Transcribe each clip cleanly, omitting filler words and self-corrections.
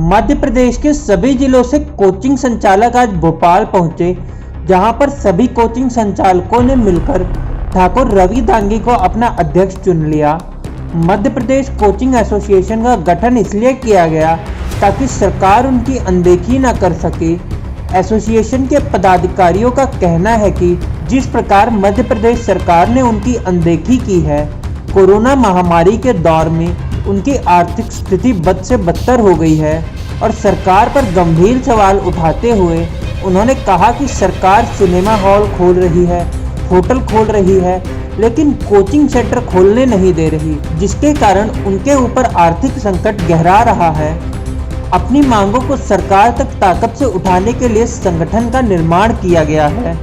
मध्य प्रदेश के सभी जिलों से कोचिंग संचालक आज भोपाल पहुंचे, जहां पर सभी कोचिंग संचालकों ने मिलकर ठाकुर रवि दांगी को अपना अध्यक्ष चुन लिया। मध्य प्रदेश कोचिंग एसोसिएशन का गठन इसलिए किया गया ताकि सरकार उनकी अनदेखी न कर सके। एसोसिएशन के पदाधिकारियों का कहना है कि जिस प्रकार मध्य प्रदेश सरकार ने उनकी अनदेखी की है, कोरोना महामारी के दौर में उनकी आर्थिक स्थिति बद से बदतर हो गई है और सरकार पर गंभीर सवाल उठाते हुए उन्होंने कहा कि सरकार सिनेमा हॉल खोल रही है, होटल खोल रही है, लेकिन कोचिंग सेंटर खोलने नहीं दे रही, जिसके कारण उनके ऊपर आर्थिक संकट गहरा रहा है। अपनी मांगों को सरकार तक ताकत से उठाने के लिए संगठन का निर्माण किया गया है।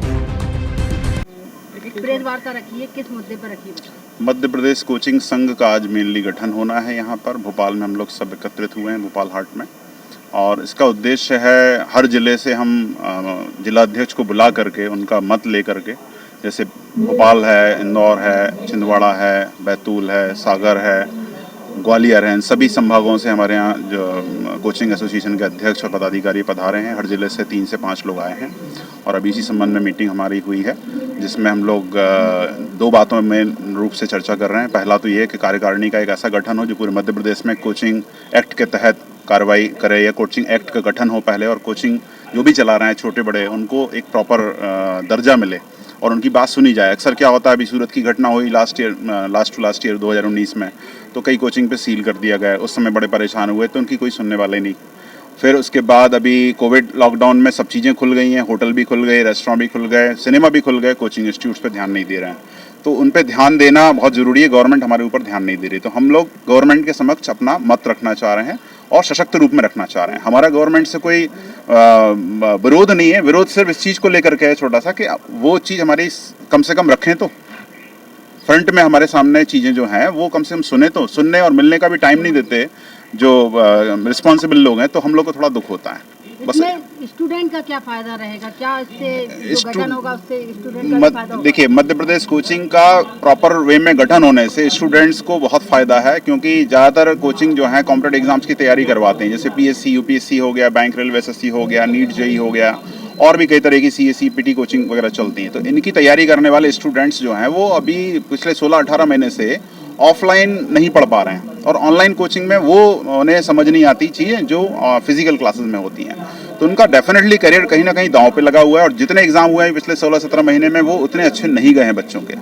प्रेस वार्ता रखी है, किस मुद्दे पर रखी है? मध्य प्रदेश कोचिंग संघ का आज मेनली गठन होना है। यहाँ पर भोपाल में हम लोग सब एकत्रित हुए हैं, भोपाल हाट में, और इसका उद्देश्य है हर ज़िले से हम जिलाध्यक्ष को बुला करके उनका मत ले करके, जैसे भोपाल है, इंदौर है, छिंदवाड़ा है, बैतूल है, सागर है, ग्वालियर हैं, सभी संभागों से हमारे यहाँ जो कोचिंग एसोसिएशन के अध्यक्ष और पदाधिकारी पधारे हैं। हर ज़िले से 3 से 5 लोग आए हैं और अभी इसी संबंध में मीटिंग हमारी हुई है, जिसमें हम लोग 2 बातों में मेन रूप से चर्चा कर रहे हैं। पहला तो ये कि कार्यकारिणी का एक ऐसा गठन हो जो पूरे मध्य प्रदेश में कोचिंग एक्ट के तहत कार्रवाई करे, या कोचिंग एक्ट का गठन हो पहले, और कोचिंग जो भी चला रहे हैं छोटे बड़े उनको एक प्रॉपर दर्जा मिले और उनकी बात सुनी जाए। अक्सर क्या होता है, अभी सूरत की घटना हुई लास्ट ईयर 2019 में, तो कई कोचिंग पे सील कर दिया गया। उस समय बड़े परेशान हुए, तो उनकी कोई सुनने वाले नहीं। फिर उसके बाद अभी कोविड लॉकडाउन में सब चीज़ें खुल गई हैं, होटल भी खुल गए, रेस्टोरेंट भी खुल गए, सिनेमा भी खुल गए, कोचिंग इंस्टीट्यूट्स पे ध्यान नहीं दे रहे हैं। तो उन पे ध्यान देना बहुत ज़रूरी है। गवर्नमेंट हमारे ऊपर ध्यान नहीं दे रही, तो हम लोग गवर्नमेंट के समक्ष अपना मत रखना चाह रहे हैं और सशक्त रूप में रखना चाह रहे हैं। हमारा गवर्नमेंट से कोई विरोध नहीं है, विरोध सिर्फ इस चीज़ को लेकर के है छोटा सा, कि वो चीज़ हमारी कम से कम रखें, तो फ्रंट में हमारे सामने चीज़ें जो हैं वो कम से कम सुने, तो सुनने और मिलने का भी टाइम नहीं देते जो रिस्पॉन्सिबल लोग हैं, तो हम लोग को थोड़ा दुख होता है। बस स्टूडेंट का क्या फायदा रहेगा, क्या इससे जो गठन होगा उससे स्टूडेंट का फायदा होगा? देखिए, मध्य प्रदेश कोचिंग का प्रॉपर वे में गठन होने से स्टूडेंट्स को बहुत फ़ायदा है, क्योंकि ज़्यादातर कोचिंग जो है कॉम्पिटेटिव एग्जाम्स की तैयारी करवाते हैं, जैसे पीएससी, यूपीएससी हो गया, बैंक रेलवे एसएससी हो गया, नीट जेई हो गया, और भी कई तरह की सीएससी पीटी कोचिंग वगैरह चलती हैं। तो इनकी तैयारी करने वाले स्टूडेंट्स जो हैं वो अभी पिछले 16-18 महीने से ऑफलाइन नहीं पढ़ पा रहे हैं, और ऑनलाइन कोचिंग में वो उन्हें समझ नहीं आती चीज़ें जो फिजिकल क्लासेस में होती हैं। तो उनका डेफिनेटली करियर कहीं ना कहीं दांव पे लगा हुआ है, और जितने एग्जाम हुए हैं पिछले 16-17 महीने में वो उतने अच्छे नहीं गए हैं बच्चों के।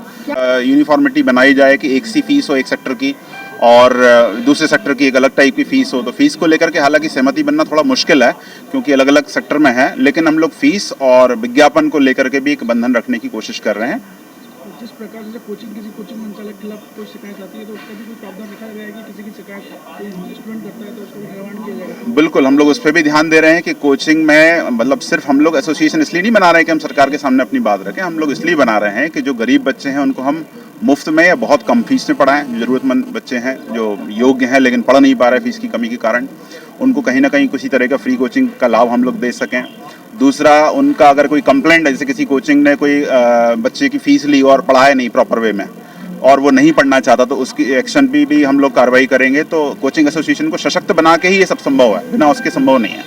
यूनिफॉर्मिटी बनाई जाए कि एक सी फीस हो एक सेक्टर की, और दूसरे सेक्टर की एक अलग टाइप की फ़ीस हो। तो फीस को लेकर के हालांकि सहमति बनना थोड़ा मुश्किल है, क्योंकि अलग अलग सेक्टर में है, लेकिन हम लोग फीस और विज्ञापन को लेकर के भी एक बंधन रखने की कोशिश कर रहे हैं। जिस प्रकार से किसी कोचिंग संचालक के खिलाफ कोई शिकायत आती है, तो उसका भी कोई प्रावधान रखा गया है कि किसी की शिकायत कोई स्टूडेंट करता है तो उसको भी निवारण किया जाएगा? बिल्कुल, हम लोग उस पर भी ध्यान दे रहे हैं कि कोचिंग में, मतलब सिर्फ हम लोग एसोसिएशन इसलिए नहीं बना रहे हैं कि हम सरकार के सामने अपनी बात रखें, हम लोग इसलिए बना रहे हैं कि जो गरीब बच्चे हैं उनको हम मुफ्त में या बहुत कम फीस में पढ़ाएं। ज़रूरतमंद बच्चे हैं जो योग्य हैं लेकिन पढ़ नहीं पा रहे फीस की कमी के कारण, उनको कहीं ना कहीं किसी तरह का फ्री कोचिंग का लाभ हम लोग दे सकें। दूसरा, उनका अगर कोई कंप्लेंट है, जैसे किसी कोचिंग ने कोई बच्चे की फ़ीस ली और पढ़ाया नहीं प्रॉपर वे में, और वो नहीं पढ़ना चाहता, तो उसकी एक्शन भी हम लोग कार्रवाई करेंगे। तो कोचिंग एसोसिएशन को सशक्त बना के ही ये सब संभव है, बिना उसके संभव नहीं है।